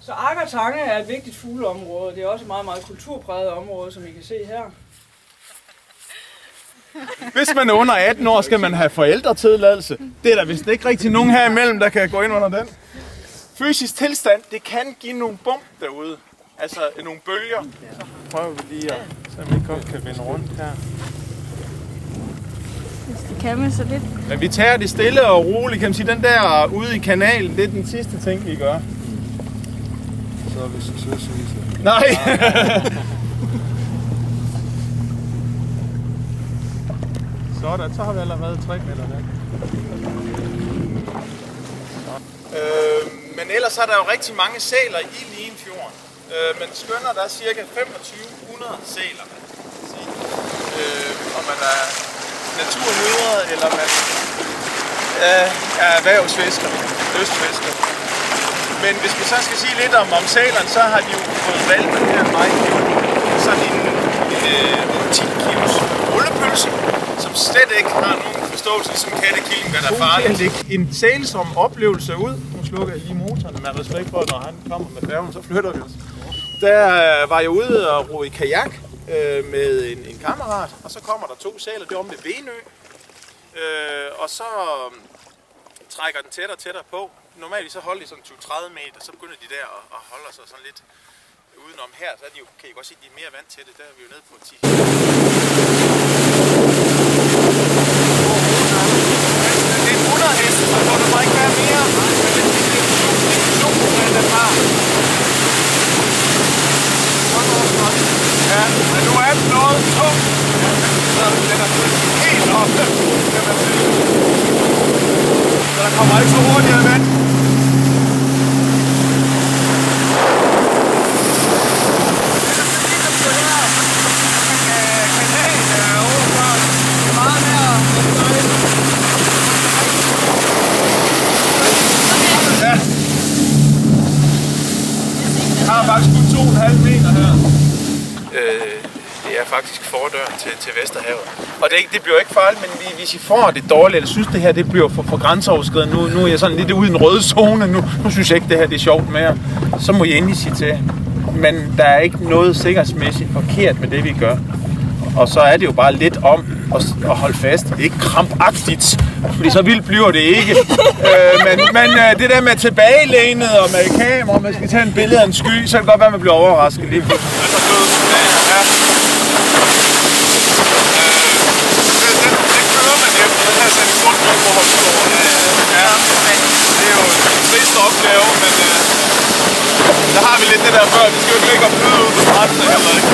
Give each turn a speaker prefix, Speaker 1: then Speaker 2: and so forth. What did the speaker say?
Speaker 1: Så Agger Tange er et vigtigt fugleområde. Det er også et meget, meget kulturpræget område, som I kan se her.
Speaker 2: Hvis man er under 18 år, skal man have forældretilladelse. Det er der vist ikke rigtig nogen her imellem, der kan gå ind under den. Fysisk tilstand, det kan give nogle bump derude. Altså nogle bølger. Så prøver vi lige at så vi godt kan vende rundt her.
Speaker 3: Hvis det kan man så lidt.
Speaker 2: Men vi tager det stille og roligt, kan man sige. Den der ude i kanalen, det er den sidste ting, vi gør.
Speaker 4: Så er vi succesvise.
Speaker 2: Nej! Sådan, så har vi allerede 3 meter væk. Men ellers er der jo rigtig mange sæler i Limfjorden. Man skønner, der er ca. 2500 sæler. Om man er naturnyder, eller man er erhvervsfisker, lystfisker. Men hvis vi så skal sige lidt om sælerne, så har de jo fået valgt her meget sådan en 10 kilos rullepølse, som slet ikke har nogen forståelse som kattekilling, hvad der er farligt. En sælsom oplevelse ud. Nu slukker jeg lige motoren med respekt for, når han kommer med færgen, så flytter vi os. Der var jeg ude og ro i kajak med en kammerat, og så kommer der 2 sæler, det er om ved Venø. Og så trækker den tættere på. Normalt så holder de sådan 20-30 meter, så begynder de der at holde sig sådan lidt udenom her. Så er de jo, kan I godt se, at de er mere vant til det. Der er vi jo nede på 10. Det er 100 heste, så får det må ikke være mere. Men det er den har. Ja, men nu er den noget tung. Så den er helt op, kan man sige. Så der kommer ikke så hurtigt vand. Jeg har faktisk kun 2,5 meter her. Det er faktisk fordøren til Vesterhavet. Og det bliver ikke farligt, men hvis I får det dårligt, eller synes det her det bliver for grænseoverskridende, nu er jeg sådan lidt ude i den røde zone, nu synes jeg ikke det her det er sjovt mere, så må I endelig sige til. Men der er ikke noget sikkerhedsmæssigt forkert med det vi gør. Og så er det jo bare lidt om at holde fast, ikke krampagtigt, fordi så vildt bliver det ikke. Men det der med tilbagelænet og med kamera, og man skal tage en billede af en sky, så kan det godt være, at man bliver overrasket lige pludselig. Det kører man efter, den her sætte grund på Holstgård. Det er jo en trist opgave, men der har vi lidt det der før, vi skal jo ikke ligge og bløde ud på brændt heller ikke.